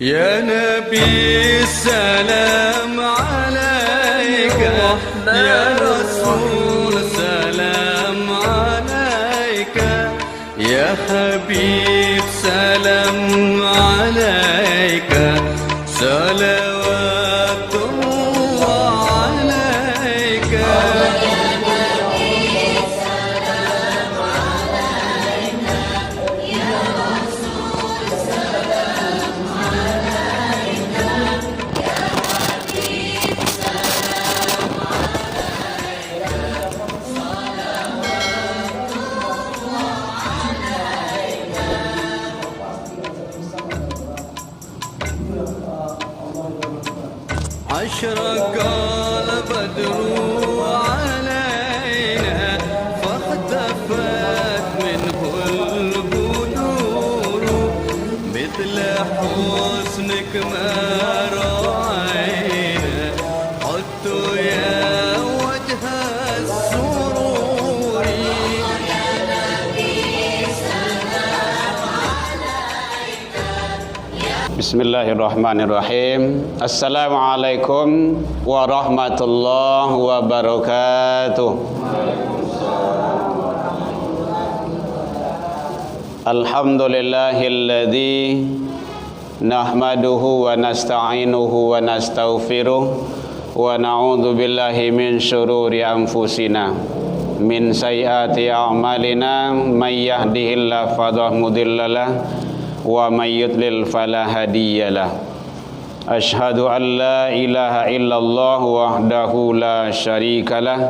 يا نبي السلام عليك يا رسول سلام عليك يا حبيب سلام عليك صلوات الله عليك أشرق البدر علينا فاختفت منه البدور مثل حسنك ما رأينا قدت يا وجه السرور Bismillahirrahmanirrahim. Assalamualaikum warahmatullahi wabarakatuh. Alhamdulillahilladzi nahmaduhu wa nasta'inuhu wa nastaghfiruh wa na'udzu billahi min syururi anfusina min sayyiati a'malina may yahdihillahu fala mudhillalah wa may yudlil fala hadiyalah. Asyhadu an la ilaha illallah wahdahu la syarikalah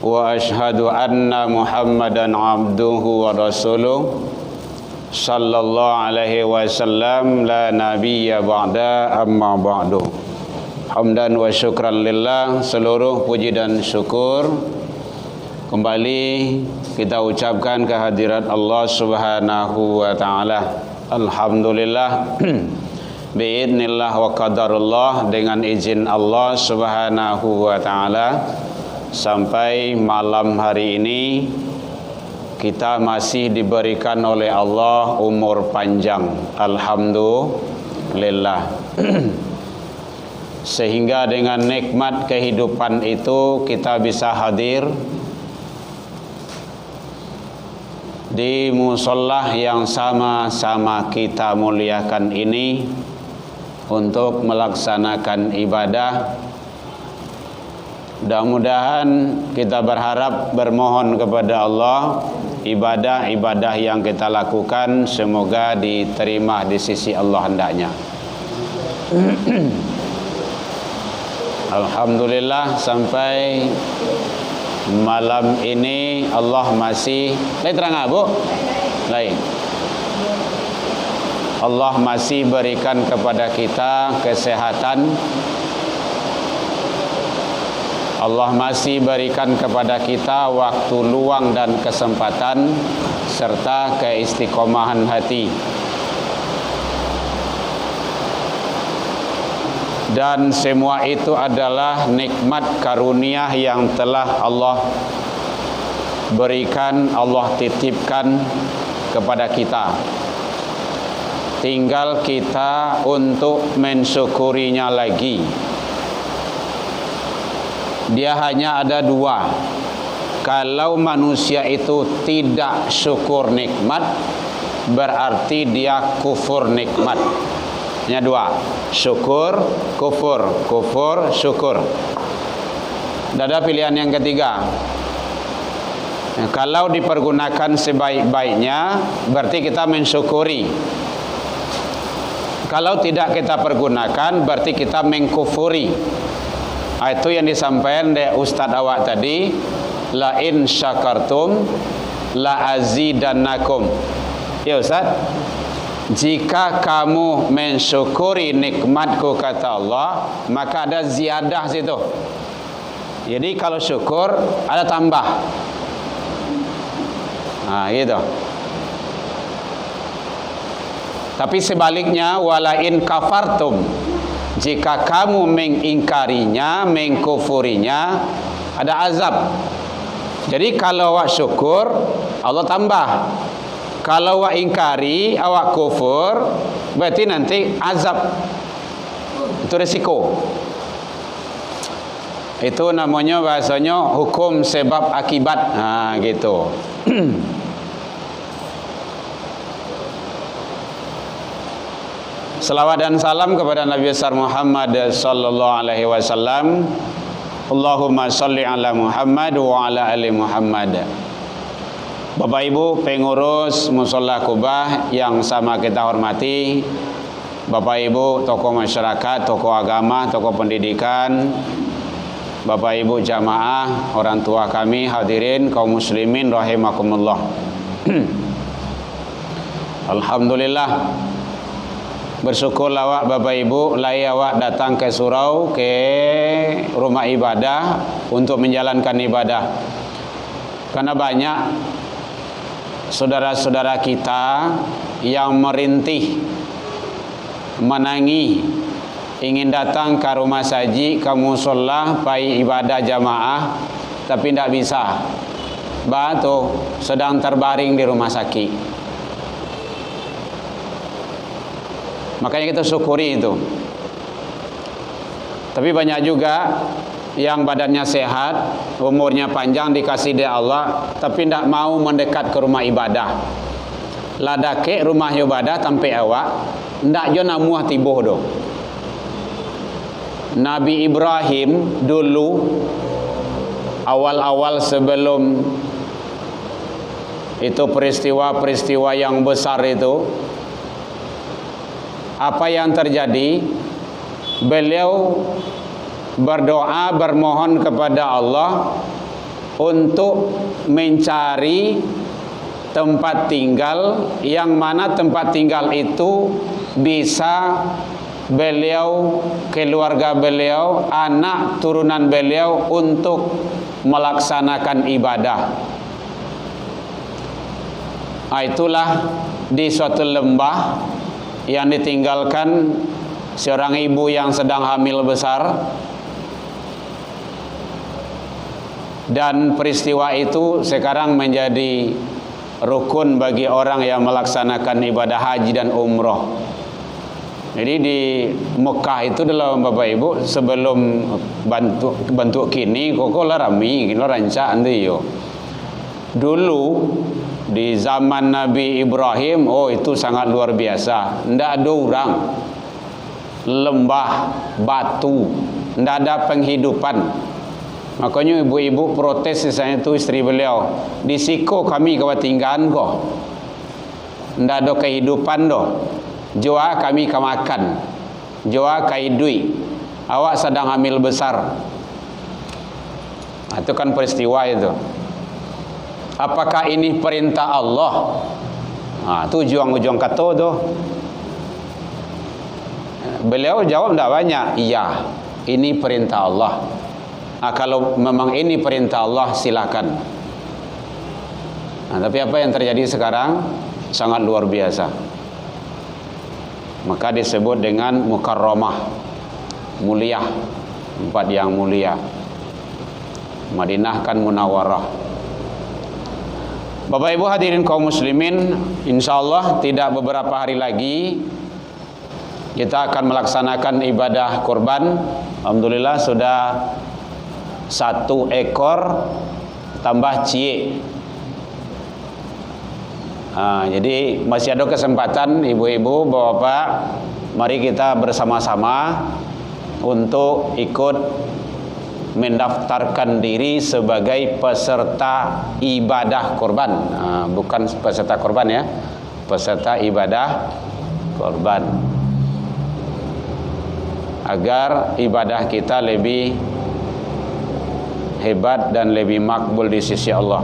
wa asyhadu anna Muhammadan abduhu wa rasuluh sallallahu alaihi wasallam la nabiyya ba'da amma ba'du. Hamdan wa syukran lillah, seluruh puji dan syukur kembali kita ucapkan kehadirat Allah Subhanahu wa taala. Alhamdulillah biidznillah wa qadarullah, dengan izin Allah Subhanahu wa taala sampai malam hari ini kita masih diberikan oleh Allah umur panjang, alhamdulillah. Sehingga dengan nikmat kehidupan itu kita bisa hadir di musholah yang sama-sama kita muliakan ini untuk melaksanakan ibadah. Mudah-mudahan kita berharap, bermohon kepada Allah, ibadah-ibadah yang kita lakukan semoga diterima di sisi Allah hendaknya. Alhamdulillah sampai malam ini Allah masih terang Bu? Lain. Allah masih berikan kepada kita kesehatan. Allah masih berikan kepada kita waktu luang dan kesempatan serta keistiqomahan hati. Dan semua itu adalah nikmat karunia yang telah Allah berikan, Allah titipkan kepada kita. Tinggal kita untuk mensyukurinya lagi. Dia hanya ada dua. Kalau manusia itu tidak syukur nikmat, berarti dia kufur nikmat. Hanya dua, syukur, kufur, kufur, syukur. Tidak ada pilihan yang ketiga. Kalau dipergunakan sebaik-baiknya, berarti kita mensyukuri. Kalau tidak kita pergunakan, berarti kita mengkufuri. Itu yang disampaikan oleh Ustadz awak tadi, la in syakartum la azidannakum. Ya Ustadz, jika kamu mensyukuri nikmatku kata Allah, maka ada ziyadah situ. Jadi kalau syukur ada tambah. Nah, gitu. Tapi sebaliknya, walain kafartum, jika kamu mengingkarinya, mengkufurinya, ada azab. Jadi kalau syukur Allah tambah. Kalau awak ingkari, awak kufur, berarti nanti azab. Itu resiko. Itu namanya bahasanya hukum sebab akibat. Gitu. Salawat dan salam kepada Nabi besar Muhammad sallallahu alaihi wasallam. Allahumma salli ala Muhammad wa ala ali Muhammad. Bapak Ibu pengurus Mushola Kubah yang sama kita hormati, Bapak Ibu tokoh masyarakat, tokoh agama, tokoh pendidikan, Bapak Ibu jamaah, orang tua kami, hadirin kaum muslimin rahimakumullah. Alhamdulillah, bersyukur awak Bapak Ibu lai awak datang ke surau, ke rumah ibadah untuk menjalankan ibadah. Karena banyak saudara-saudara kita yang merintih, menangi, ingin datang ke rumah saji, ke mushola, pai ibadah jamaah, tapi tidak bisa. Batu sedang terbaring di rumah sakit. Makanya kita syukuri itu. Tapi banyak juga yang badannya sehat, umurnya panjang, dikasih dari Allah, tapi tidak mau mendekat ke rumah ibadah. Ladake rumah ibadah tampe awak, ndak jo namuah tiboh do. Nabi Ibrahim dulu awal-awal sebelum itu peristiwa-peristiwa yang besar itu, apa yang terjadi? Beliau berdoa, bermohon kepada Allah untuk mencari tempat tinggal yang mana tempat tinggal itu bisa beliau, keluarga beliau, anak turunan beliau untuk melaksanakan ibadah. Itulah di suatu lembah yang ditinggalkan seorang ibu yang sedang hamil besar. Dan peristiwa itu sekarang menjadi rukun bagi orang yang melaksanakan ibadah haji dan umroh. Jadi di Mekah itu dalam Bapak Ibu sebelum bentuk kini koko larami kini rancak andi yo. Dulu di zaman Nabi Ibrahim, oh itu sangat luar biasa. Ndak ada orang, lembah, batu, ndak ada penghidupan. Makanya ibu-ibu protes misalnya itu istri beliau, di siko kami kewatinggaan kok, ndak ada kehidupan doh. Jua kami kemakan, jua kaidui, awak sedang hamil besar. Itu kan peristiwa itu. Apakah ini perintah Allah? Itu ujung-ujung kata tuh. Beliau jawab tidak banyak, iya, ini perintah Allah. Kalau memang ini perintah Allah, silakan. Tapi apa yang terjadi sekarang sangat luar biasa. Maka disebut dengan mukarramah, mulia, tempat yang mulia. Madinah kan munawwarah. Bapak Ibu hadirin kaum muslimin, insyaallah tidak beberapa hari lagi kita akan melaksanakan ibadah kurban. Alhamdulillah sudah 1 ekor tambah cie. Jadi masih ada kesempatan ibu-ibu, bapak-bapak, mari kita bersama-sama untuk ikut mendaftarkan diri sebagai peserta ibadah kurban. Bukan peserta kurban ya, peserta ibadah kurban, agar ibadah kita lebih hebat dan lebih makbul di sisi Allah.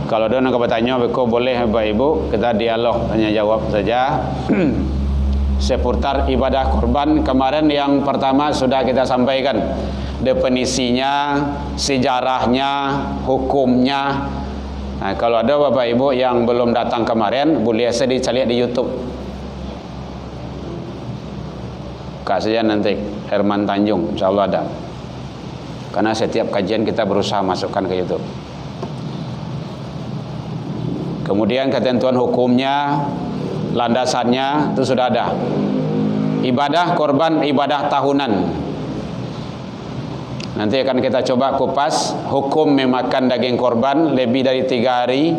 Kalau ada nak bertanya, beko boleh Bapak Ibu kita dialog tanya jawab saja seputar ibadah kurban. Kemarin yang pertama sudah kita sampaikan definisinya, sejarahnya, hukumnya. Kalau ada Bapak Ibu yang belum datang kemarin, boleh saja dicari di YouTube. Kak saja nanti Herman Tanjung, insyaallah ada. Karena setiap kajian kita berusaha masukkan ke YouTube. Kemudian ketentuan hukumnya, landasannya itu sudah ada. Ibadah korban, ibadah tahunan. Nanti akan kita coba kupas hukum memakan daging korban lebih dari 3 hari.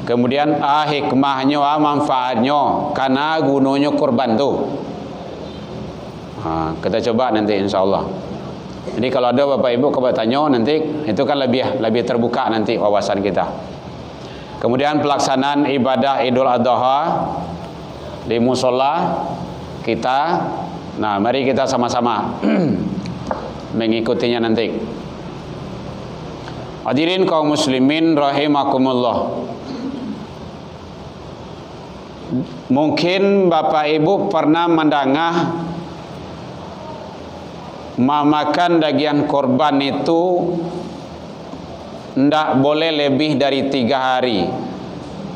Kemudian hikmahnya, manfaatnya, karena gunanya korban tu. Kita coba nanti insyaAllah. Jadi kalau ada Bapak Ibu coba tanya nanti, itu kan lebih terbuka nanti wawasan kita. Kemudian pelaksanaan ibadah Idul Adha di musola kita. Nah, mari kita sama-sama mengikutinya nanti. Hadirin kaum muslimin rahimakumullah. Mungkin Bapak Ibu pernah mendengar memakan daging korban itu tidak boleh lebih dari 3 hari.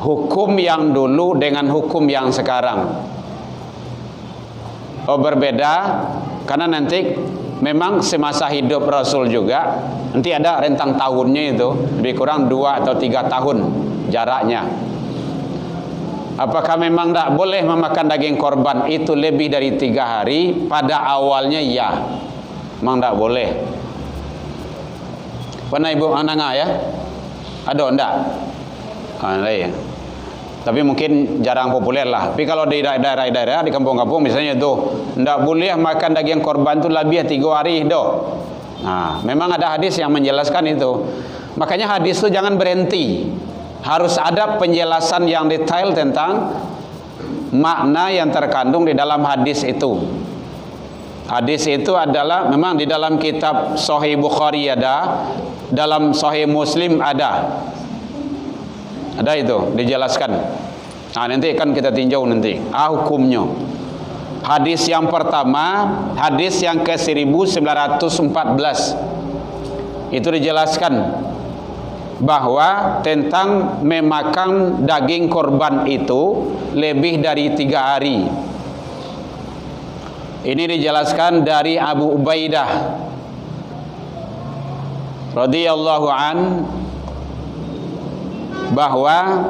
Hukum yang dulu dengan hukum yang sekarang berbeda, karena nanti memang semasa hidup Rasul juga nanti ada rentang tahunnya, itu lebih kurang 2 atau 3 tahun jaraknya. Apakah memang tidak boleh memakan daging korban itu lebih dari 3 hari? Pada awalnya ya, memang tidak boleh. Pernah Ibu mendengar ya? Ada enggak? Ada ya. Tapi mungkin jarang populer lah. Tapi kalau di daerah-daerah di kampung-kampung misalnya itu tidak boleh makan daging korban itu lebih 3 hari doh. Nah, memang ada hadis yang menjelaskan itu. Makanya hadis itu jangan berhenti. Harus ada penjelasan yang detail tentang makna yang terkandung di dalam hadis itu. Hadis itu adalah memang di dalam kitab Sahih Bukhari ada, dalam Sahih Muslim ada itu dijelaskan. Nah, nanti akan kita tinjau nanti hukumnya. Hadis yang pertama, hadis yang ke 1914 itu dijelaskan bahwa tentang memakan daging korban itu lebih dari 3 hari. Ini dijelaskan dari Abu Ubaidah radhiyallahu an, bahwa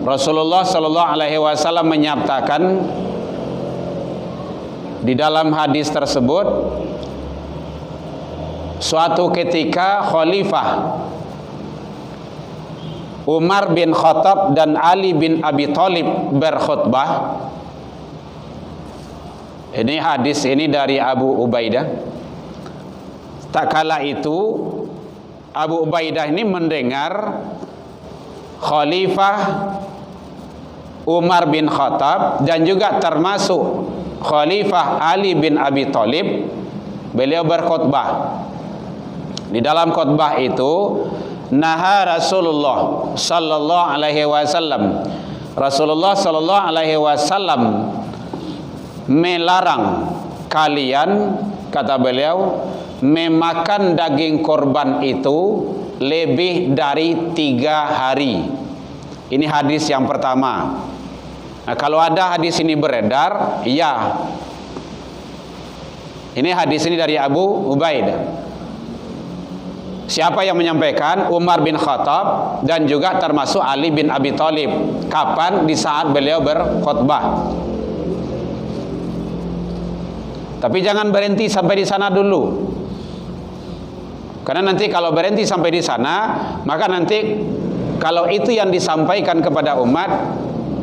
Rasulullah sallallahu alaihi wasallam menyatakan di dalam hadis tersebut, suatu ketika khalifah Umar bin Khattab dan Ali bin Abi Thalib berkhutbah. Ini hadis ini dari Abu Ubaidah. Tak kala itu Abu Ubaidah ini mendengar Khalifah Umar bin Khattab dan juga termasuk Khalifah Ali bin Abi Thalib, beliau berkhutbah. Di dalam khutbah itu, naha Rasulullah sallallahu alaihi wasallam, Rasulullah sallallahu alaihi wasallam melarang kalian, kata beliau, memakan daging korban itu lebih dari 3 hari. Ini hadis yang pertama. Nah, kalau ada hadis ini beredar, ya. Ini hadis ini dari Abu Ubaidah. Siapa yang menyampaikan? Umar bin Khattab dan juga termasuk Ali bin Abi Thalib. Kapan? Di saat beliau berkhutbah. Tapi jangan berhenti sampai di sana dulu. Karena nanti kalau berhenti sampai di sana, maka nanti kalau itu yang disampaikan kepada umat,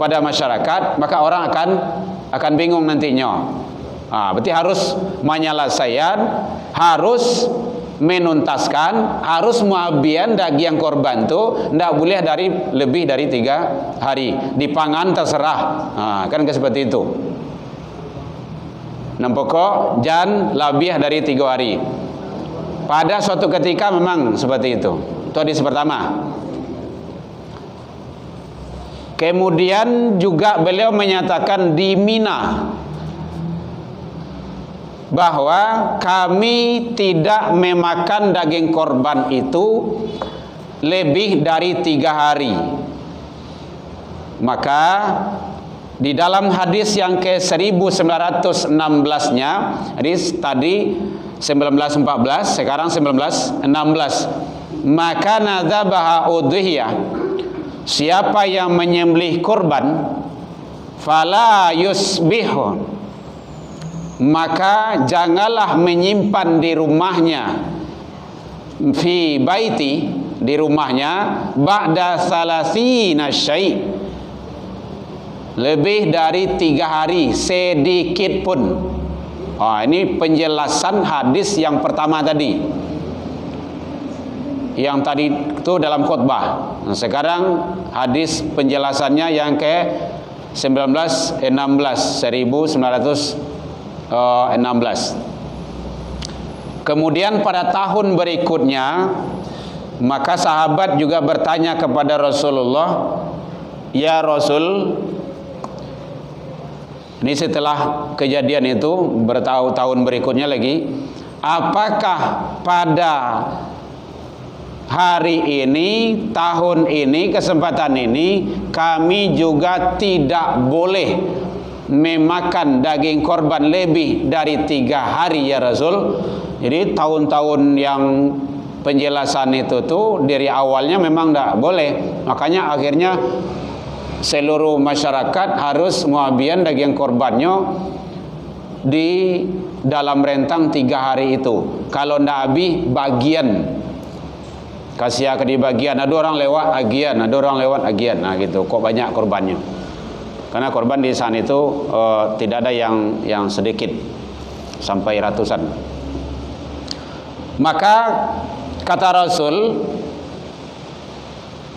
pada masyarakat, maka orang akan bingung nantinya. Berarti harus menyelesaikan, harus menuntaskan, harus muabian daging korban itu tidak boleh lebih dari 3 hari. Dipangan terserah. Kan seperti itu. Nampaknya jangan lebih dari 3 hari. Pada suatu ketika memang seperti itu. Itu hadis pertama. Kemudian juga beliau menyatakan di Mina bahwa kami tidak memakan daging korban itu lebih dari 3 hari. Maka di dalam hadis yang ke 1916-nya, hadis tadi 1914, sekarang 1916, maka nadzabaha udhiyah siapa yang menyembelih kurban fala yusbihu, maka janganlah menyimpan di rumahnya, fi baiti, di rumahnya, ba'da salasina syai', lebih dari 3 hari sedikit pun. Ini penjelasan hadis yang pertama tadi, yang tadi itu dalam khutbah. Nah, sekarang hadis penjelasannya yang ke 1916. Kemudian pada tahun berikutnya, maka sahabat juga bertanya kepada Rasulullah, ya Rasul, ini setelah kejadian itu bertahun-tahun berikutnya lagi, apakah pada hari ini, tahun ini, kesempatan ini kami juga tidak boleh memakan daging korban lebih dari 3 hari ya Rasul? Jadi tahun-tahun yang penjelasan itu tuh dari awalnya memang tidak boleh, makanya akhirnya seluruh masyarakat harus muabian daging korbannya di dalam rentang 3 hari itu. Kalau tidak habis bagian, kasih di bagian, ada orang lewat agian, ada orang lewat agian, nah gitu. Kok banyak korbannya? Karena korban di sana itu tidak ada yang sedikit, sampai ratusan. Maka kata Rasul,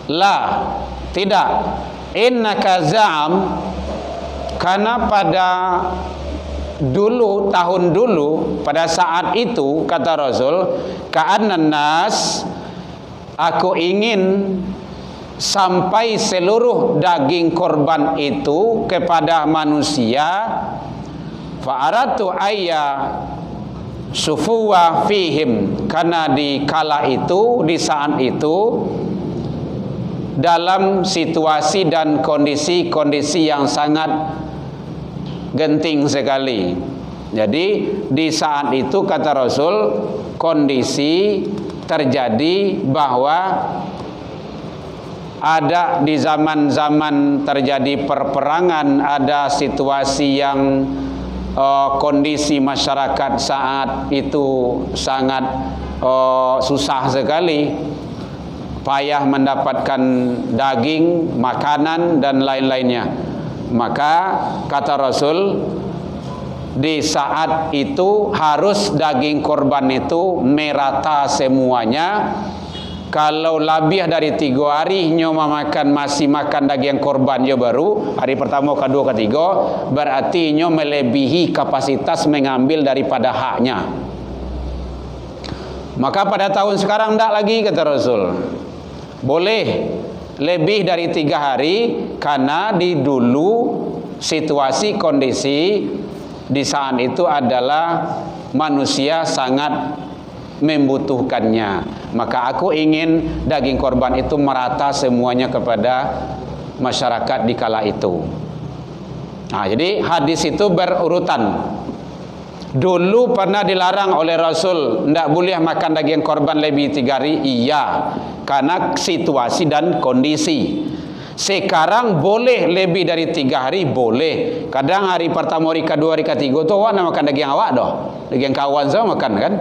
la, tidak, innaka za'am, karena pada dulu, tahun dulu, pada saat itu kata Rasul, ka'annan nas, aku ingin sampai seluruh daging korban itu kepada manusia, fa'aratu ayya sufuwa fihim, karena di kala itu, di saat itu, dalam situasi dan kondisi-kondisi yang sangat genting sekali. Jadi di saat itu kata Rasul, kondisi terjadi bahwa ada di zaman-zaman terjadi perperangan, ada situasi yang kondisi masyarakat saat itu sangat susah sekali, payah mendapatkan daging, makanan dan lain-lainnya. Maka kata Rasul, di saat itu harus daging korban itu merata semuanya. Kalau lebih dari 3 hari nyoba makan, masih makan daging korban yo baru hari pertama, kedua, ketiga, berarti nyo melebihi kapasitas mengambil daripada haknya. Maka pada tahun sekarang tidak lagi kata Rasul, boleh lebih dari 3 hari, karena di dulu situasi kondisi di saat itu adalah manusia sangat membutuhkannya. Maka aku ingin daging korban itu merata semuanya kepada masyarakat di kala itu. Nah, jadi hadis itu berurutan. Dulu pernah dilarang oleh Rasul, tidak boleh makan daging korban lebih 3 hari, iya, karena situasi dan kondisi. Sekarang boleh lebih dari 3 hari, boleh. Kadang hari pertama, hari kedua, hari ketiga tu awak nak makan daging awak dah, daging kawan saya makan kan,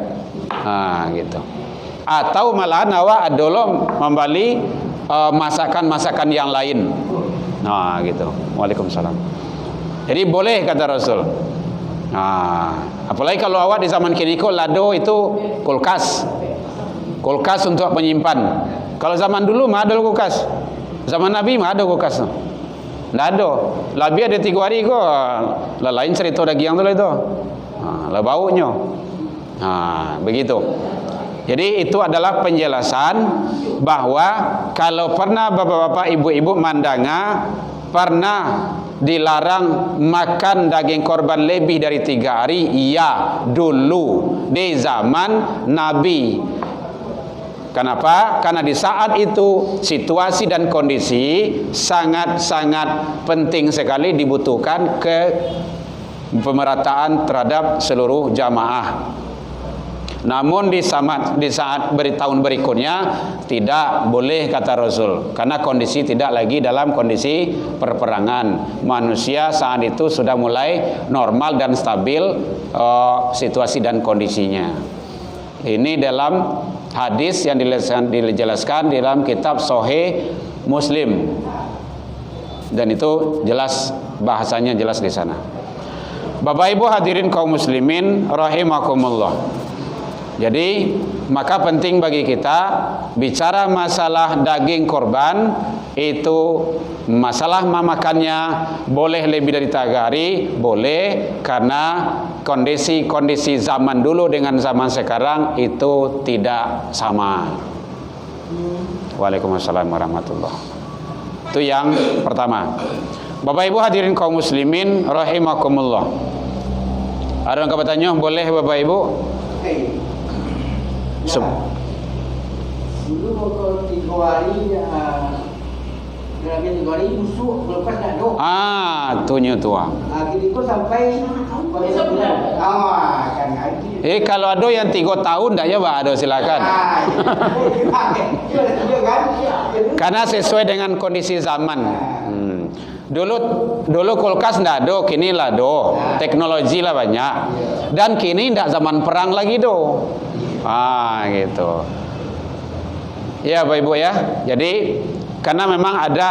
gitu. Atau malahan awak adalah membeli masakan-masakan yang lain, gitu. Waalaikumsalam. Jadi boleh kata Rasul. Apalagi kalau awak di zaman kini lado itu kulkas untuk menyimpan. Kalau zaman dulu mah ada kulkas. Zaman Nabi mah ada kulkas. Tidak ada. Lebih ada 3 hari kok. Lain cerita daging tu lah itu. Lah baunya. Begitu. Jadi itu adalah penjelasan bahwa kalau pernah bapak-bapak, ibu-ibu mandanga pernah dilarang makan daging korban lebih dari 3 hari, iya, dulu di zaman Nabi. Kenapa? Karena di saat itu situasi dan kondisi sangat-sangat penting sekali, dibutuhkan ke pemerataan terhadap seluruh jamaah. Namun di saat tahun berikutnya tidak boleh, kata Rasul, karena kondisi tidak lagi dalam kondisi perperangan. Manusia saat itu sudah mulai normal dan stabil situasi dan kondisinya. Ini dalam hadis yang dijelaskan dalam kitab Sahih Muslim, dan itu jelas, bahasanya jelas di sana. Bapak Ibu hadirin kaum muslimin rahimakumullah. Jadi maka penting bagi kita bicara masalah daging korban itu, masalah memakannya boleh lebih dari 3 hari, boleh, karena kondisi-kondisi zaman dulu dengan zaman sekarang itu tidak sama. Waalaikumsalam warahmatullahi. Itu yang pertama. Bapak Ibu hadirin kaum muslimin rahimakumullah. Ada yang bertanya? Boleh Bapak Ibu? Dulu kalau 3 hari dalam 3 hari busuk lepas nak dok. Tunya tua. Kini kau sampai pada bulan. Kan hari. Kalau ada yang 3 tahun dah ya Pak, ada silakan. Karena sesuai dengan kondisi zaman. Dulu kulkas ndak ada, kini lah do. Teknologi lah banyak. Dan kini ndak zaman perang lagi do. Gitu. Ya Bapak Ibu ya. Jadi karena memang ada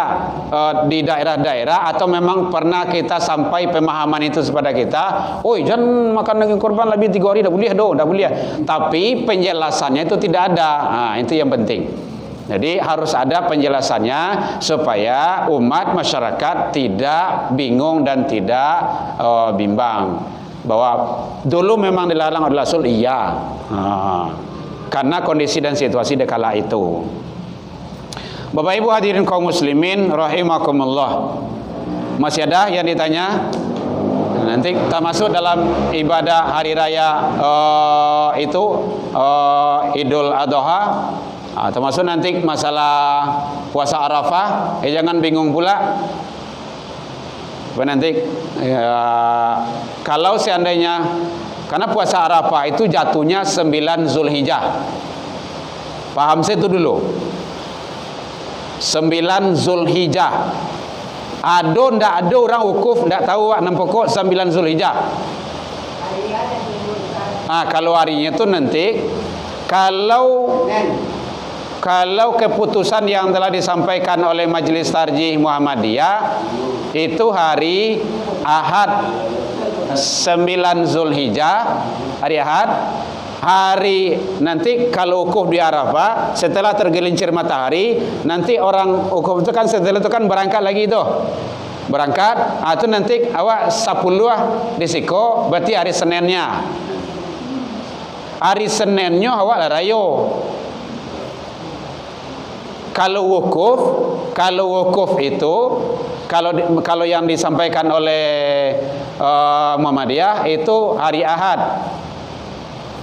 di daerah-daerah atau memang pernah kita sampai pemahaman itu kepada kita, jangan makan daging korban lebih 3 hari, dah boleh. Tapi penjelasannya itu tidak ada. Itu yang penting. Jadi harus ada penjelasannya supaya umat masyarakat tidak bingung dan tidak bimbang bahwa dulu memang dilarang oleh Rasul, iya, karena kondisi dan situasi di kala itu. Bapak Ibu hadirin kaum muslimin rahimakumullah. Masih ada yang ditanya? Nanti kita masuk dalam ibadah hari raya Idul Adha. Termasuk nanti masalah puasa Arafah. Jangan bingung pula. Nanti kalau seandainya, karena puasa Arafah itu jatuhnya 9 Zulhijjah. Paham saya itu dulu. 9 Zulhijjah. Ndak ada orang wukuf ndak tahu enam pokok 9 Zulhijjah. Kalau harinya itu nanti kalau keputusan yang telah disampaikan oleh Majelis Tarjih Muhammadiyah itu hari Ahad 9 Zulhijjah, hari Ahad. Hari nanti kalau wukuf di Arafah setelah tergelincir matahari, nanti orang wukuf itu kan setelah itu kan berangkat lagi itu. Berangkat, itu nanti awak 10 di Siko, berarti hari Seninnya. Hari Seninnya awak larayo. Kalau wukuf itu kalau yang disampaikan oleh Muhammadiyah itu hari Ahad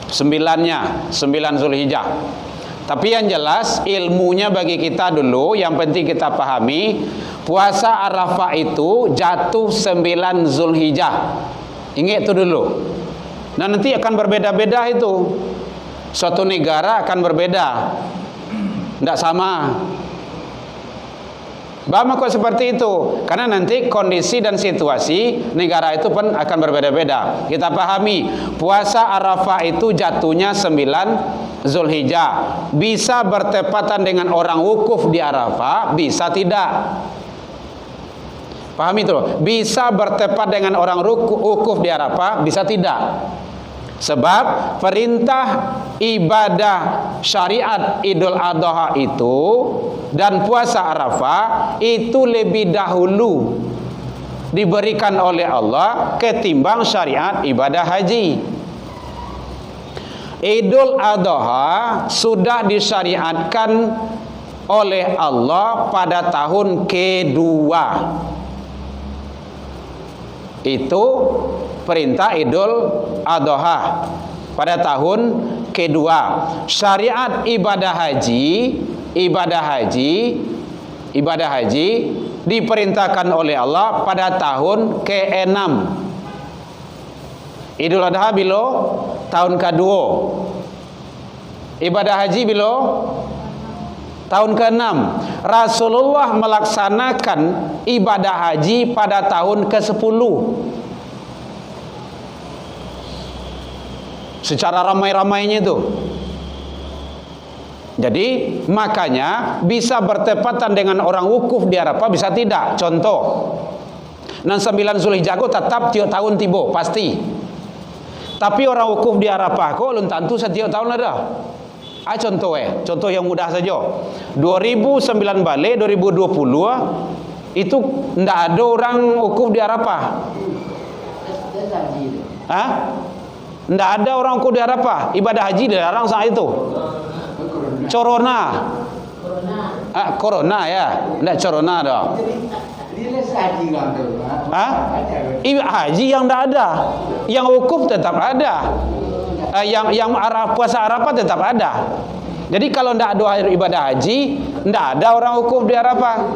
9 Zulhijjah. Tapi yang jelas ilmunya bagi kita dulu yang penting kita pahami, puasa Arafah itu jatuh 9 Zulhijjah. Ingat itu dulu. Nah nanti akan berbeda-beda itu. Suatu negara akan berbeda. Tidak sama. Bama kok seperti itu? Karena nanti kondisi dan situasi negara itu pun akan berbeda-beda. Kita pahami, puasa Arafah itu jatuhnya 9 Zulhijjah. Bisa bertepatan dengan orang wukuf di Arafah, bisa tidak. Pahami itu? Bisa bertepat dengan orang wukuf di Arafah, bisa tidak. Sebab perintah ibadah syariat Idul Adha itu dan puasa Arafah itu lebih dahulu diberikan oleh Allah ketimbang syariat ibadah haji. Idul Adha sudah disyariatkan oleh Allah pada tahun kedua. Itu perintah Idul Adha pada tahun kedua. Syariat ibadah haji diperintahkan oleh Allah pada tahun ke-6. Idul Adha bila tahun kedua. Ibadah haji bila? Tahun ke-6. Rasulullah melaksanakan ibadah haji pada tahun ke-10. Secara ramai-ramainya itu. Jadi makanya bisa bertepatan dengan orang wukuf di Arafah, bisa tidak. Contoh, 9 Zulhijjah tetap tiap tahun tiba pasti. Tapi orang wukuf di Arafah kok belum tentu setiap tahun ada. Contoh yang mudah saja. 2009 balik 2020 itu tidak ada orang wukuf di Arafah. Tidak ada orang wukuf di Arafah. Ibadah haji dilarang saat itu. Corona ya, tidak corona dah. Haji yang tidak ada, yang wukuf tetap ada, yang puasa Arafah tetap ada. Jadi kalau tidak ada ibadah haji, tidak ada orang wukuf di Arafah.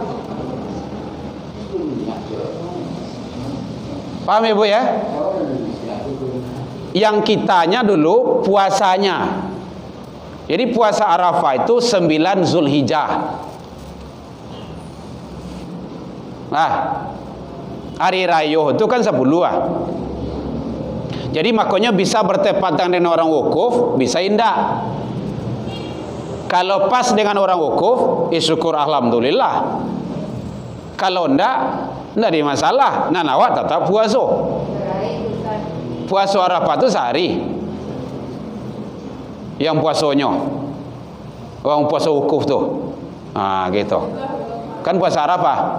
Paham ibu ya? Yang kitanya dulu puasanya. Jadi puasa Arafah itu 9 Zulhijjah. Nah, hari raya itu kan 10 lah. Jadi makanya bisa bertepatan dengan orang wukuf, bisa indah. Kalau pas dengan orang wukuf, syukur alhamdulillah. Kalau enggak ada masalah. Nah, awak tetap puasa. Puasa Arafah itu sehari. Yang puasanya orang puasa wukuf tuh, gitu kan puasa Arafah.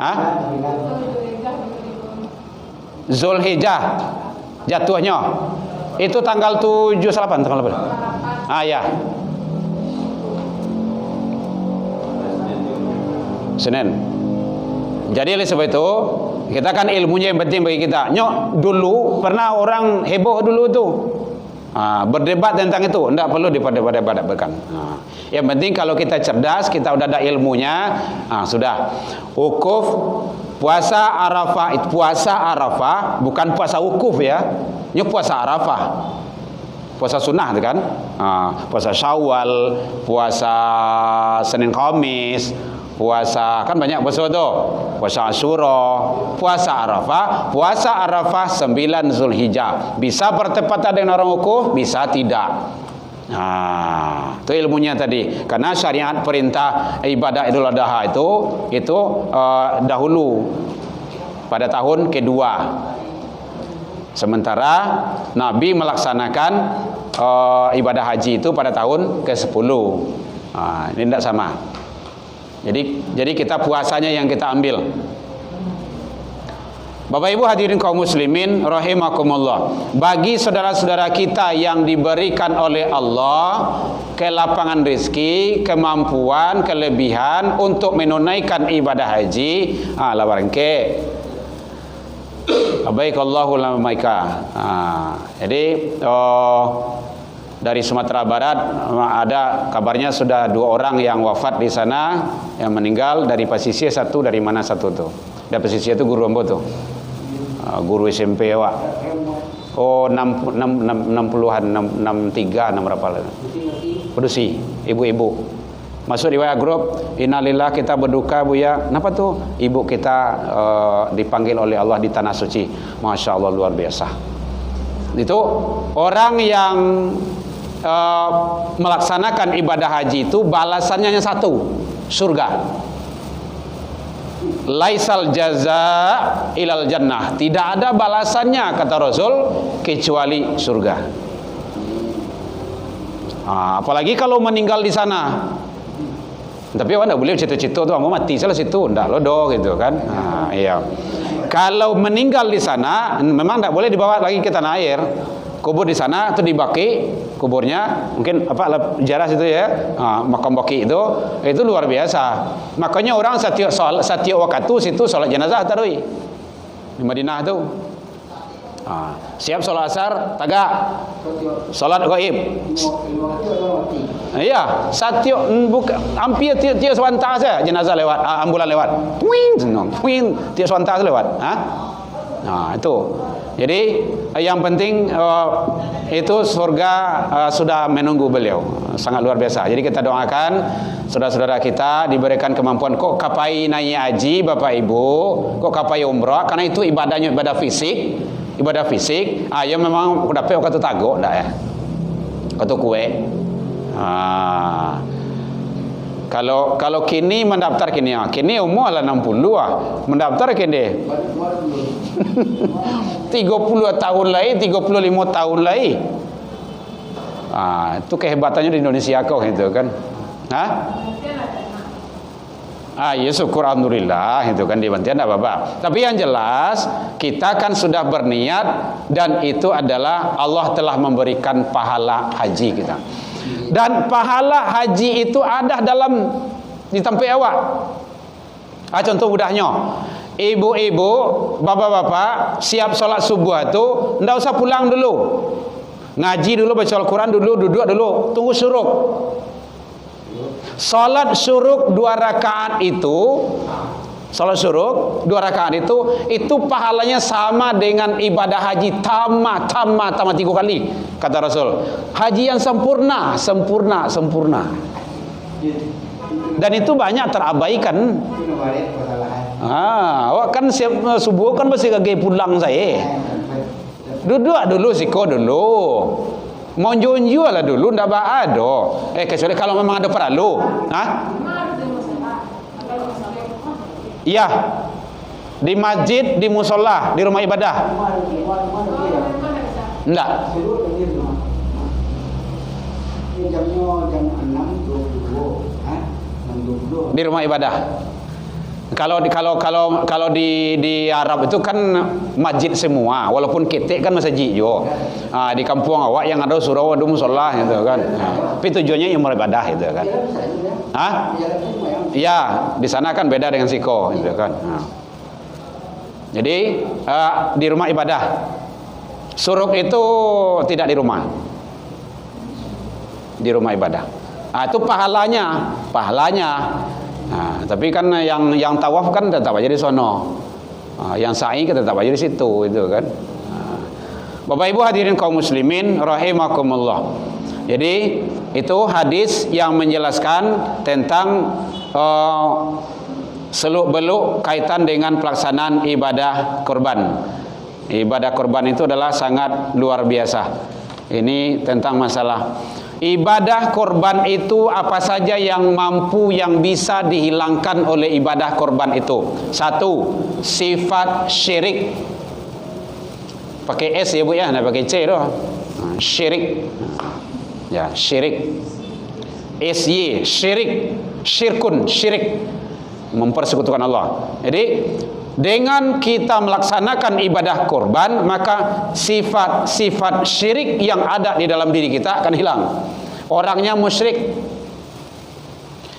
Zulhijjah jatuhnya itu tanggal 7-8 tanggal berapa? Ya Senin. Jadi oleh sebab itu kita kan ilmunya yang penting bagi kita. Dulu pernah orang heboh dulu tuh berdebat tentang itu, tidak perlu diperdebatkan. Yang penting kalau kita cerdas, kita udah ada ilmunya, sudah. Wukuf, puasa Arafah, bukan puasa wukuf ya. Ini puasa Arafah, puasa sunnah itu kan. Puasa Syawal, puasa Senin Kamis, puasa kan banyak puasa itu. Puasa Asyura, puasa Arafah 9 Zulhijjah. Bisa bertepatan dengan orang wukuf, bisa tidak. Itu ilmunya tadi. Karena syariat perintah ibadah Idul Adha itu dahulu pada tahun kedua. Sementara Nabi melaksanakan ibadah haji itu pada tahun ke-10. Ini tidak sama. Jadi kita puasanya yang kita ambil. Bapak Ibu hadirin kaum muslimin rahimakumullah. Bagi saudara-saudara kita yang diberikan oleh Allah kelapangan rezeki, kemampuan, kelebihan untuk menunaikan ibadah haji, labarangke Baikallahul maika. Jadi dari Sumatera Barat ada kabarnya sudah 2 orang yang wafat di sana, yang meninggal dari pesisir, satu dari mana satu tuh. Dari pesisir itu guru ambo tuh. Guru SMP awak. 60-an, 63 berapa lah. Pedusi, ibu-ibu. Masuk di WA grup, innalillah, kita berduka Bu ya. Kenapa tuh? Ibu kita dipanggil oleh Allah di tanah suci. Masya Allah luar biasa. Itu orang yang melaksanakan ibadah haji itu balasannya hanya satu, surga. Laisal jaza ilal jannah. Tidak ada balasannya kata Rasul kecuali surga. Apalagi kalau meninggal di sana. Tapi awak tidak boleh cita-cita tuh mau mati salah situ, tidak lodo gitu kan. Iya. Kalau meninggal di sana memang tidak boleh dibawa lagi ke tanah air. Kubur di sana atau di Baki kuburnya, mungkin jarak itu ya, makam Baki itu luar biasa. Makanya orang setiap waktu situ sholat jenazah taruh di Madinah itu. Siap sholat asar tagak, sholat gaib. Iya, hampir tiap sebentar saja jenazah lewat, ambulan lewat, tiap sebentar lewat. Itu Jadi yang penting itu surga sudah menunggu beliau, sangat luar biasa. Jadi kita doakan saudara-saudara kita diberikan kemampuan. Kok kapai naik haji Bapak Ibu, kok kapai umrah, karena itu ibadahnya ibadah fisik. Ya memang dapat kata tagok dah ya, kata kue. Kalau kini mendaftar kini umur lah 60 mendaftar kini 30 tahun lagi, 35 tahun lagi. Itu kehebatannya di Indonesia kau gitu kan. Ya syukur alhamdulillah itu kan, di bantian tidak apa-apa. Tapi yang jelas kita kan sudah berniat, dan itu adalah Allah telah memberikan pahala haji kita. Dan pahala haji itu ada di tempat awak. Contoh mudahnya, ibu-ibu, bapak-bapak siap sholat subuh itu tidak usah pulang dulu, ngaji dulu, baca Al-Quran dulu, duduk dulu, tunggu syuruk. Sholat syuruk 2 rakaat itu, sholat syuruk 2 rakaat itu pahalanya sama dengan ibadah haji tamat 3 kali, kata Rasul. Haji yang sempurna. Dan itu banyak terabaikan. Awak kan siap subuh kan masih kagak pulang saya. Duduk dulu, siko dulu. Monjo-onjo lah dulu, ndak ada. Kecuali kalau memang ada perlu. Iya. Di masjid, di musola, di rumah ibadah. Enggak. Di rumah ibadah. Kalau di Arab itu kan masjid semua, walaupun ketek kan masjid jo. Di kampung awak yang ada surau, ada musola gitu kan. Tapi tujuannya yang beribadah gitu kan. Iya, di sana kan beda dengan siko gitu kan. Jadi di rumah ibadah. Suruk itu tidak di rumah. Di rumah ibadah. Itu pahalanya. Tapi kan yang tawaf kan tetap aja di sono. Yang sa'i kan tetap aja di situ itu kan. Bapak Ibu hadirin kaum muslimin rahimakumullah. Jadi itu hadis yang menjelaskan tentang seluk-beluk kaitan dengan pelaksanaan ibadah kurban. Ibadah kurban itu adalah sangat luar biasa. Ini tentang masalah ibadah kurban itu apa saja yang mampu, yang bisa dihilangkan oleh ibadah kurban itu. 1. Sifat syirik. Pakai S ya Bu ya, enggak pakai C doh. Syirik. Ya, syirik. SY, syirik. Syirkun, syirik. Mempersekutukan Allah. Jadi dengan kita melaksanakan ibadah kurban, maka sifat-sifat syirik yang ada di dalam diri kita akan hilang. Orangnya musyrik.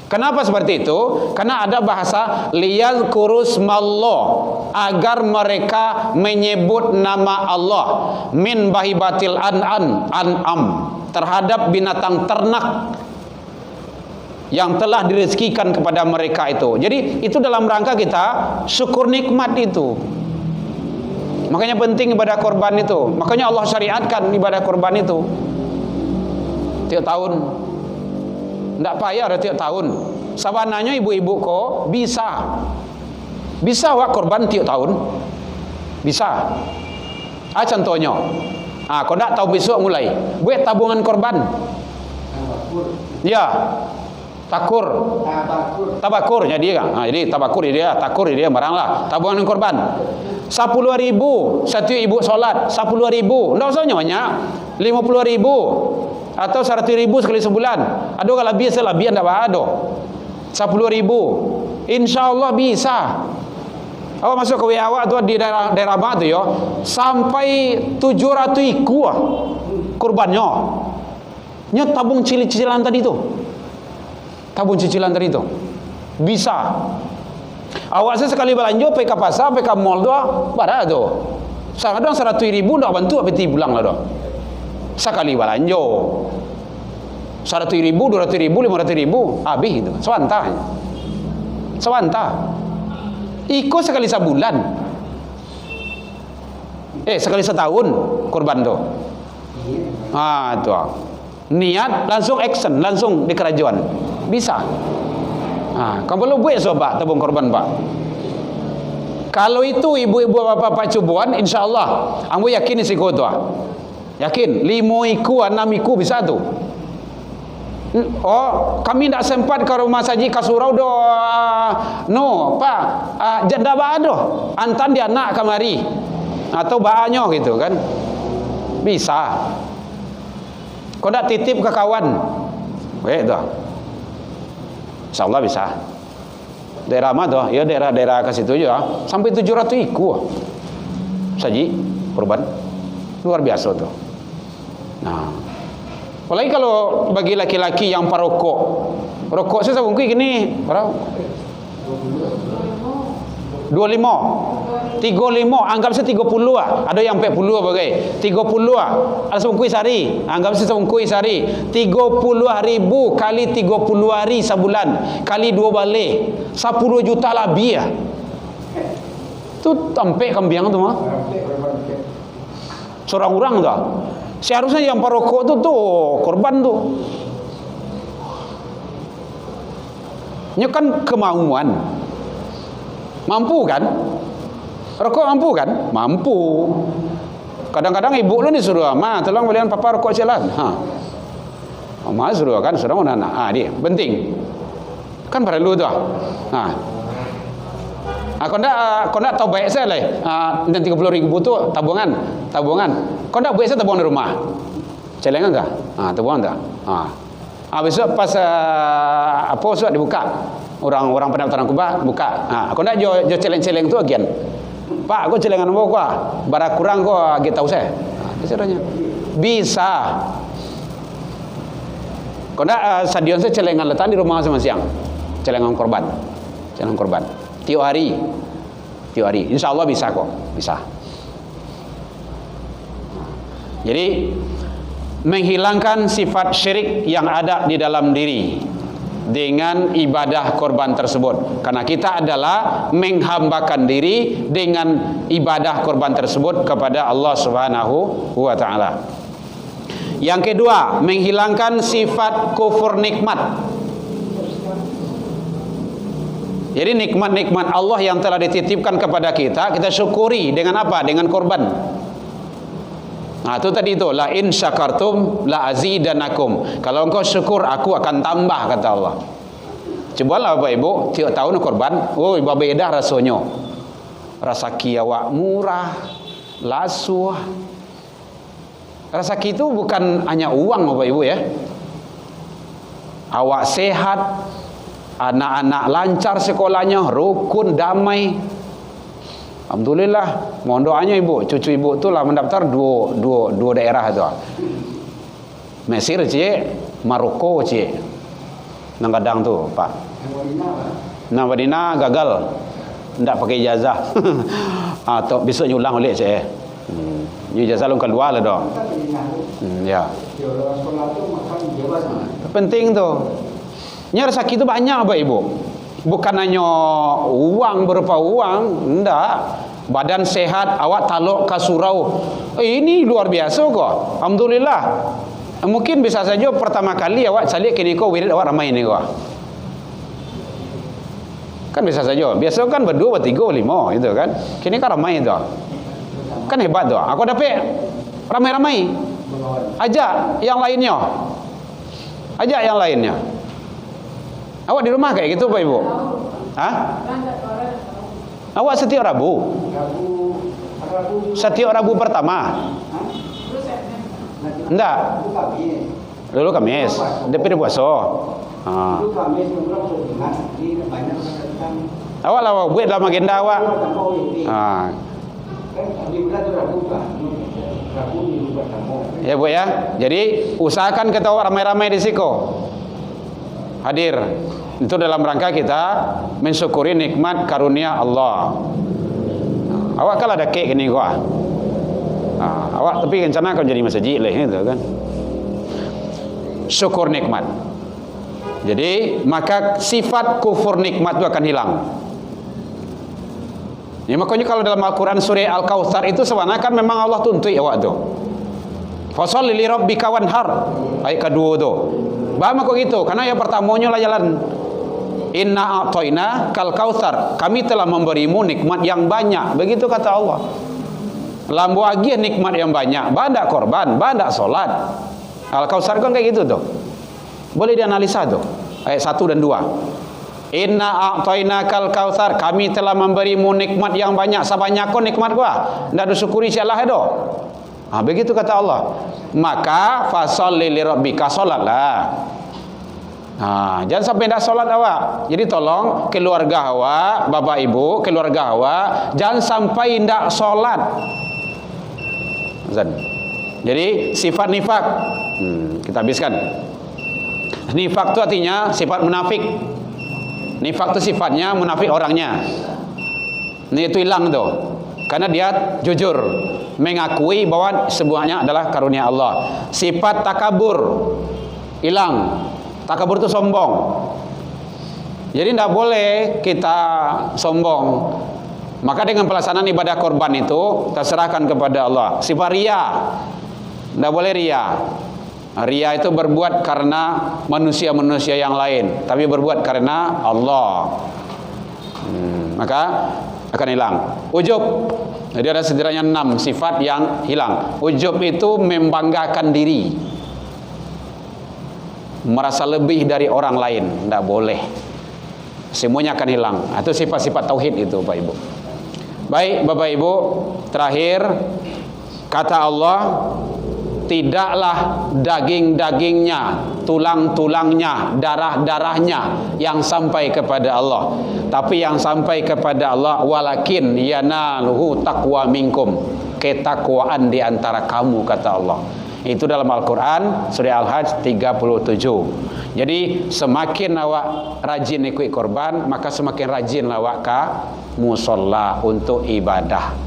Kenapa seperti itu? Karena ada bahasa liyadhkurusmallah, agar mereka menyebut nama Allah min bahibatil an'am, terhadap binatang ternak yang telah direzekikan kepada mereka itu. Jadi itu dalam rangka kita syukur nikmat itu. Makanya penting ibadah kurban itu. Makanya Allah syariatkan ibadah kurban itu tiap tahun. Tidak payah ada tiap tahun. Sabananya ibu-ibu kok bisa wak kurban tiap tahun. Bisa. Contohnya, kau tidak tahu besok mulai buat tabungan kurban. Ya. Tabakur jadi kan. Jadi tabakur dia, takur dia barang lah. Tabungan kurban 10.000 satu ibu solat, 10.000. Enggak usah banyak, 50.000 atau 100.000 sekali sebulan. Ada kalau biasa lebih enggak ada. 10.000 insyaallah bisa. Awak masuk ke WA awak tu di daerah Abang tu ya, sampai 700 iku kurbannya. Nya tabung cicilan tadi tu. Tabung cicilan tadi itu bisa. Awak sekali belanja pergi ke pasar, pergi ke mall doa, barang tu. Kadang 100.000 dah bantu apa ti pulang lah doa. Sekali belanja 100.000, 200.000, 500.000 habis itu. Sewanta. Ikut sekali sebulan. Sekali setahun kurban tu. Tu. Niat langsung action, langsung di kerajaan. Bisa. Kamu perlu buat sobat tabung korban pak. Kalau itu ibu-ibu bapak-bapak cubuan, insya-Allah, ambo yakin isiko tu. Yakin, 5 iku, 6 iku bisa tu. Kami tak sempat ke rumah saji kasurau do. No, pak, janda ba do. Antan dia nak kamari. Atau baanyo gitu kan. Bisa. Kau nak titip ke kawan. Tu. InsyaAllah bisa. Daerah mana tu? Ya daerah ke situ je. Sampai 700 iku. Saji kurban. Luar biasa tu. Apalagi kalau bagi laki-laki yang perokok. Rokok saya sabungkui gini. Berapa? 25, 35, anggap saya 30 lah. Ada yang 40 bagai 30 lah. Ada sebungkui sehari. Anggap saya sebungkui sehari. 30,000 kali 30 hari sebulan kali 2 balik 10 juta lebih ya. Tu sampai kambing tu mah. Seorang orang tu. Seharusnya yang perokok tu korban tu. Ini kan kemauan. Mampu kan? Rokok mampu kan? Mampu. Kadang-kadang ibu lu ni suruh, "Ma, tolong belian papa rokok jalan." Ma suruh kan, suruh anak. Dia penting. Kan perlu tu. Kau nak tahu baik saya lah. Dan 30,000 tu tabungan. Kau nak buat saya tabungan di rumah. Celengan tak? Tabungan tak? Besok pas besok dibuka. Orang pendaftaran kubah buka. Aku nak jo celeng-celeng tu agian. Pak, aku celengan nombor ku. Bara kurang ku agi tahu saya. Caranya. Bisa. Kau nak stadion saya celengan letak di rumah masing-masing. Celengan korban. Tiap hari. Insya-Allah bisa kok. Bisa. Jadi menghilangkan sifat syirik yang ada di dalam diri dengan ibadah korban tersebut, karena kita adalah menghambakan diri dengan ibadah korban tersebut kepada Allah Subhanahu wa taala. Yang kedua, menghilangkan sifat kufur nikmat. Jadi nikmat-nikmat Allah yang telah dititipkan kepada kita, kita syukuri dengan apa? Dengan korban. Itu tadi tu, la in syakartum la azidanakum. Kalau engkau syukur, aku akan tambah, kata Allah. Cobalah Bapak Ibu, tiap tahun korban, berbeda rasanya. Rezeki awak murah, lasuh. Rezeki itu bukan hanya uang Bapak Ibu ya. Awak sehat, anak-anak lancar sekolahnya, rukun, damai. Alhamdulillah. Mohon doanya ibu, cucu ibu tu lah mendaftar dua daerah tu. Mesir cik, Maroko cik. Nang kadang tu pak. Nang Madinah gagal, ndak pakai ijazah. Atau besok nyulang oleh cik. Ijazah lu keluar lah dong. Ya. Penting tu. Nya rezeki tu banyak Bapak Ibu. Bukan hanya uang berupa uang, enggak. Badan sehat, awak taluk ke surau. Ini luar biasa kok. Alhamdulillah. Mungkin bisa saja pertama kali awak calik kini kau wirid awak ramai ni kok. Kan bisa saja. Biasa kan berdua, bertiga, berlima gitu kan. Kini kan ramai tu. Kan hebat tu. Aku dapat ramai-ramai. Ajak yang lainnya. Awak di rumah kayak gitu Pak Ibu? Awak setiap Rabu? Setiap Rabu pertama? Enggak. Dulu Kamis. DP puasa. Awak lah buat dalam agenda awak. Ya Bu ya. Jadi usahakan kita ramai-ramai di siko. Hadir. Itu dalam rangka kita mensyukuri nikmat karunia Allah. Awak kalau ada kek gini gua. Awak tapi rencana kau jadi masjid lah itu kan. Syukur nikmat. Jadi maka sifat kufur nikmat itu akan hilang. Ya, makanya kalau dalam Al-Quran surah Al-Kautsar itu sebenarnya kan memang Allah tuntut awak tu. Fasholli li rabbika wanhar. Ayat kedua tu. Bah kok gitu, karena yang pertamanya lah jalan. Inna a'toina kal kautsar. Kami telah memberimu nikmat yang banyak. Begitu kata Allah. Lambu agian nikmat yang banyak. Bandak korban, bandak solat. Al-Kautsar kan kayak gitu tuh. Boleh dianalisa tuh. Ayat 1 dan 2. Inna a'toina kal kautsar. Kami telah memberimu nikmat yang banyak. Sebanyak kau nikmat gua. Ndak disyukuri si Allah itu. Begitu kata Allah. Maka fasholli li rabbika, solatlah. Jangan sampai tidak solat awak. Jadi tolong keluarga awak, bapak ibu, keluarga awak, jangan sampai tidak solat. Jadi sifat nifak, kita habiskan. Nifak itu artinya sifat munafik. Nifak itu sifatnya munafik orangnya. Ini itu hilang tuh, karena dia jujur mengakui bahwa semuanya adalah karunia Allah. Sifat takabur hilang. Takabur itu sombong. Jadi tidak boleh kita sombong. Maka dengan pelaksanaan ibadah korban itu terserahkan kepada Allah. Sifat ria, tidak boleh ria. Ria itu berbuat karena manusia-manusia yang lain, tapi berbuat karena Allah. Maka akan hilang. Ujub. Jadi ada setidaknya 6 sifat yang hilang. Ujub itu membanggakan diri, merasa lebih dari orang lain. Tidak boleh. Semuanya akan hilang. Itu sifat-sifat tauhid itu, Pak Ibu. Baik, Bapak Ibu, terakhir kata Allah, tidaklah daging-dagingnya, tulang-tulangnya, darah-darahnya yang sampai kepada Allah, tapi yang sampai kepada Allah walakin yanaluhu taqwa minkum, ketakwaan di antara kamu, kata Allah. Itu dalam Al-Quran surah Al-Hajj 37. Jadi semakin awak rajin ikut korban, maka semakin rajin awak ke musola untuk ibadah.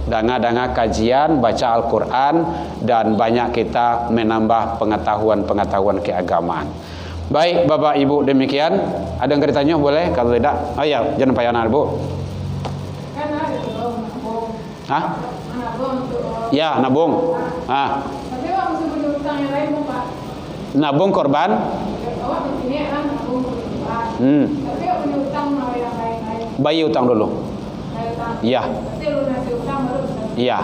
Danga-danga kajian, baca Al-Quran, dan banyak kita menambah pengetahuan-pengetahuan keagamaan. Baik Bapak Ibu, demikian. Ada yang ditanya boleh? Kalau tidak, ya jangan payah Bu. Hah? Ya, nabung. Nabung korban. Bayi utang dulu. Iya. Iya.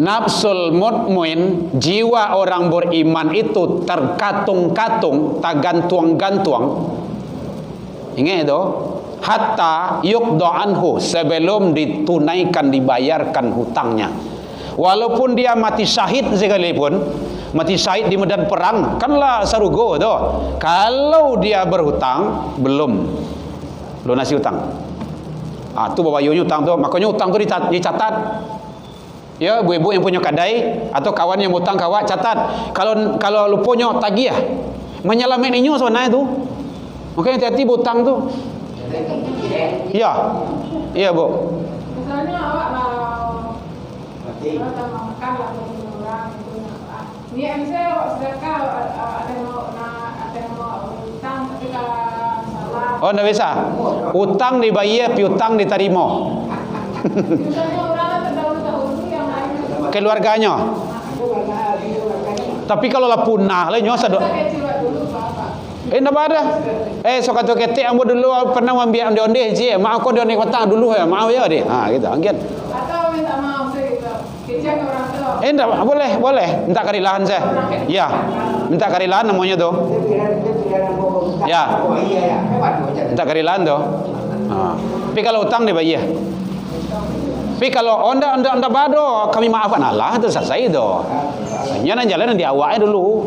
Nafsul mutmain, jiwa orang beriman itu terkatung-katung, tak gantung-gantung. Ingat itu? Hatta yuqda anhu, sebelum ditunaikan, dibayarkan hutangnya. Walaupun dia mati syahid sekalipun, mati syahid di medan perang, kanlah sarugo tu. Kalau dia berhutang, belum lunasi hutang. Tu bawa yunya hutang tu, makanya hutang tu dicatat. Ya, ibu-ibu yang punya kedai atau kawan yang hutang kawak, catat. Kalau lu punya tagih, menyelamat inyo sebenarnya tu. Makanya hati-hati hutang tu. Ya, iya Bu. Misalnya awak kalau makan lah orang itu ni MC sedekah ada mau utang, tapi kalau salah. Oh, tidak bisa. Utang dibayar, piutang diterima. Misalnya orang terdahulu yang lain. Keluarganya. Tapi kalau lah punah lah nyosa dok. Tidak ada. So kata ketik ambo dulu pernah ambil onde-onde je. Maaf kau onde petang dulu ya. Maaf ya deh. Gitu angkat. Atau minta maaf gitu. Kecek orang tu. Tidak, boleh. Minta karilahan saya. Ya. Minta karilahan namanya tu. Ya. Minta karilahan tu. Tapi kalau utang dibayar. Tapi kalau onda bado, kami maafkan Allah itu selesai tu. Hanya jalan di awalnya dulu.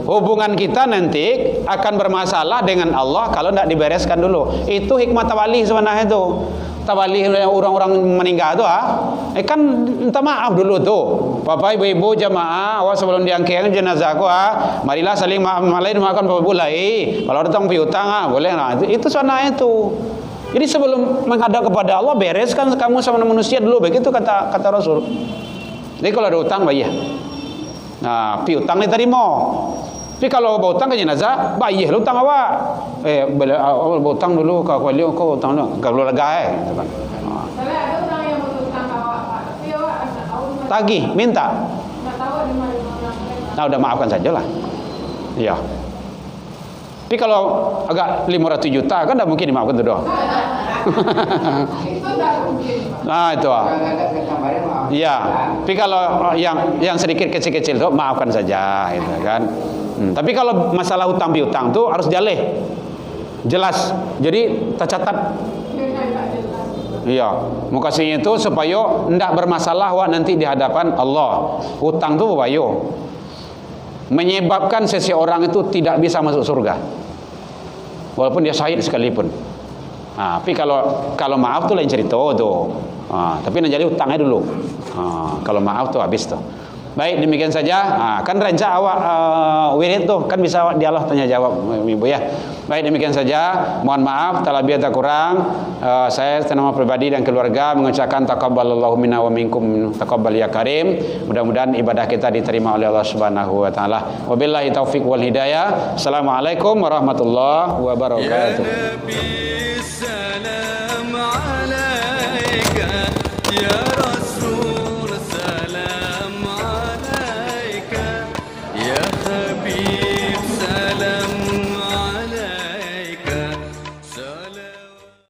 Hubungan kita nanti akan bermasalah dengan Allah kalau tidak dibereskan dulu. Itu hikmah tawali sebenarnya itu. Tawali orang-orang meninggal itu kan minta maaf dulu tuh. Bapak ibu-ibu jamaah, awak sebelum diangkeng jenazah aku marilah saling maafkan bapak bulai. Kalau datang piutang boleh lah. Itu sebenarnya itu. Jadi sebelum menghadap kepada Allah, bereskan kamu sama manusia dulu. Begitu kata Rasul. Jadi kalau ada utang bayar. Piutang diterima. Tapi kalau berhutang ke jenazah, bayar hutang awak. Awak berhutang dulu kau beliau kau hutang dulu. Kalau lega gitu kan. Soalnya ada orang yang berhutang ke awak, Pak. Tapi awak tak tahu di mana. Tagih, minta. Tak tahu di mana orang mereka. Nah, udah maafkan sajalah. Iya. Tapi kalau agak 500 juta kan tidak mungkin dimaafkan tu doang. Itu tak mungkin, Pak. Nah, itu ah. Iya. Tapi kalau yang sedikit kecil-kecil tu maafkan saja gitu kan. Tapi kalau masalah hutang piutang tu harus jelas. Jadi tercatat. Iya, mukasinya itu supaya tidak bermasalah wak nanti di hadapan Allah. Hutang tu bayo menyebabkan seseorang itu tidak bisa masuk surga, walaupun dia syahid sekalipun. Tapi kalau maaf tu lain cerita tu. Tapi nak jadi hutangnya dulu. Kalau maaf tu habis tu. Baik, demikian saja. Kan rancak awak wirid tu kan bisa awak dialog tanya jawab ibu ya. Baik, demikian saja. Mohon maaf tak lebih atau kurang. Saya nama pribadi dan keluarga mengucapkan taqabbalallahu minna wa minkum taqabbal ya karim. Mudah-mudahan ibadah kita diterima oleh Allah Subhanahu wa taala. Wabillahi taufik wal hidayah. Assalamualaikum warahmatullahi wabarakatuh.